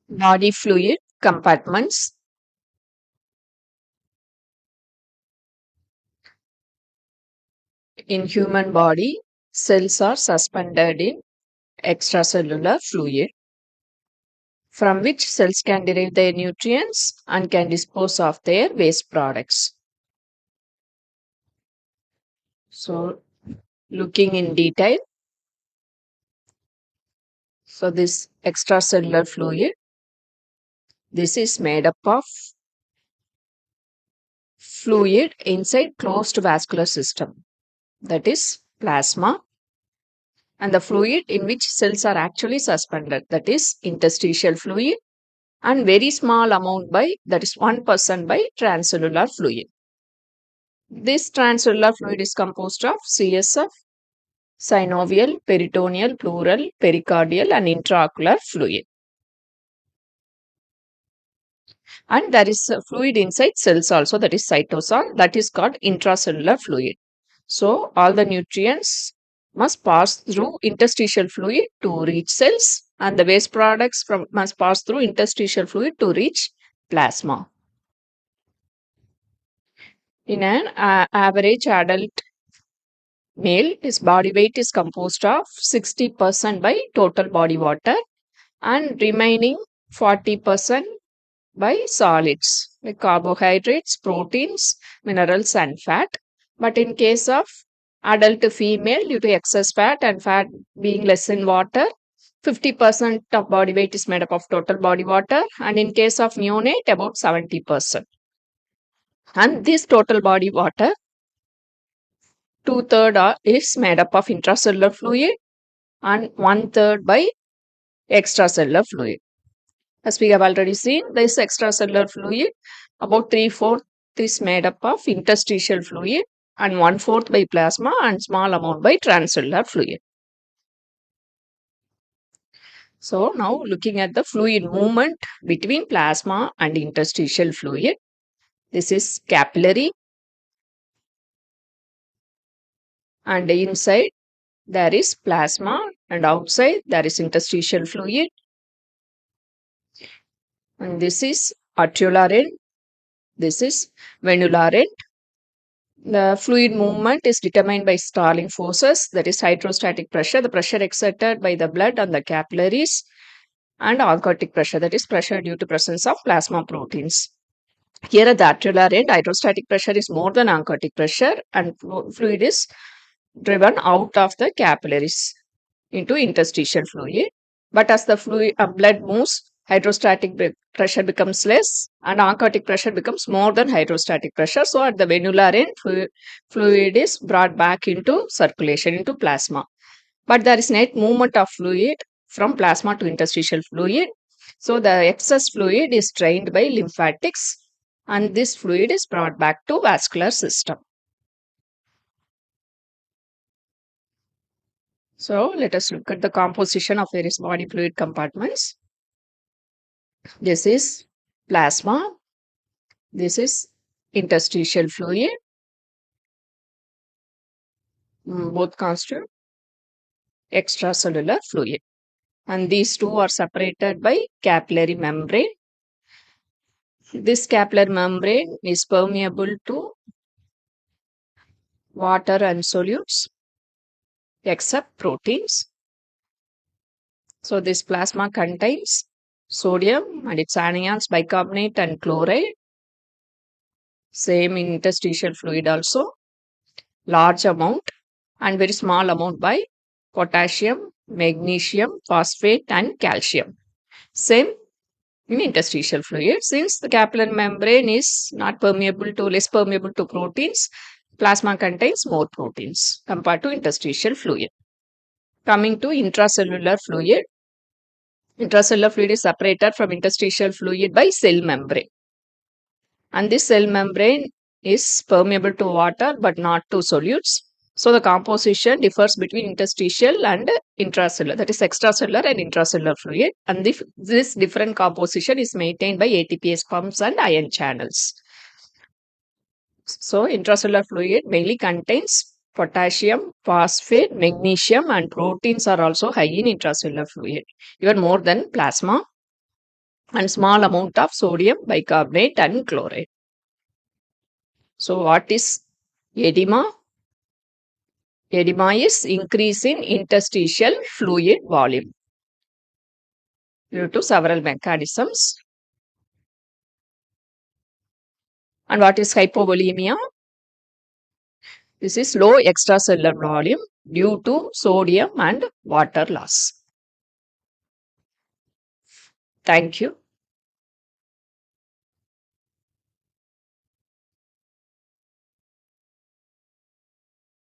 Body fluid compartments. In human body, cells are suspended in extracellular fluid from which cells can derive their nutrients and can dispose of their waste products. So, looking in detail, so this extracellular fluid, this is made up of fluid inside closed vascular system, that is plasma, and the fluid in which cells are actually suspended, that is interstitial fluid, and very small amount by, that is 1% by transcellular fluid. This transcellular fluid is composed of CSF, synovial, peritoneal, pleural, pericardial, and intraocular fluid. And there is a fluid inside cells also, that is cytosol, that is called intracellular fluid. So all the nutrients must pass through interstitial fluid to reach cells, and the waste products must pass through interstitial fluid to reach plasma. In an average adult male, his body weight is composed of 60% by total body water and remaining 40% by solids like carbohydrates, proteins, minerals, and fat. But in case of adult female, due to excess fat and fat being less in water, 50% of body weight is made up of total body water, and in case of neonate, about 70%. And this total body water, two-thirds is made up of intracellular fluid and one-third by extracellular fluid. As we have already seen, this extracellular fluid, about three-fourths is made up of interstitial fluid and one-fourth by plasma and small amount by transcellular fluid. So now looking at the fluid movement between plasma and interstitial fluid. This is capillary, and inside there is plasma and outside there is interstitial fluid. And this is arteriolar end, this is venular end. The fluid movement is determined by starling forces, that is hydrostatic pressure, the pressure exerted by the blood on the capillaries, and oncotic pressure, that is pressure due to presence of plasma proteins. Here at the arteriolar end, hydrostatic pressure is more than oncotic pressure, and fluid is driven out of the capillaries into interstitial fluid. But as the blood moves, hydrostatic pressure becomes less and oncotic pressure becomes more than hydrostatic pressure. So at the venular end, fluid is brought back into circulation, into plasma. But there is net movement of fluid from plasma to interstitial fluid. So the excess fluid is drained by lymphatics, and this fluid is brought back to vascular system. So let us look at the composition of various body fluid compartments. This is plasma. This is interstitial fluid. Both constitute extracellular fluid. And these two are separated by capillary membrane. This capillary membrane is permeable to water and solutes except proteins. So this plasma contains sodium and its anions bicarbonate and chloride. Same in interstitial fluid also. Large amount and very small amount by potassium, magnesium, phosphate, and calcium. Same in interstitial fluid. Since the capillary membrane is not permeable to, less permeable to proteins, plasma contains more proteins compared to interstitial fluid. Coming to intracellular fluid. Intracellular fluid is separated from interstitial fluid by cell membrane. And this cell membrane is permeable to water but not to solutes. So the composition differs between interstitial and intracellular, that is extracellular and intracellular fluid. And this different composition is maintained by ATPase pumps and ion channels. So intracellular fluid mainly contains potassium, phosphate, magnesium, and proteins are also high in intracellular fluid, even more than plasma. and small amount of sodium bicarbonate and chloride. So what is edema? Edema is increase in interstitial fluid volume due to several mechanisms. And what is hypovolemia? This is low extracellular volume due to sodium and water loss. Thank you.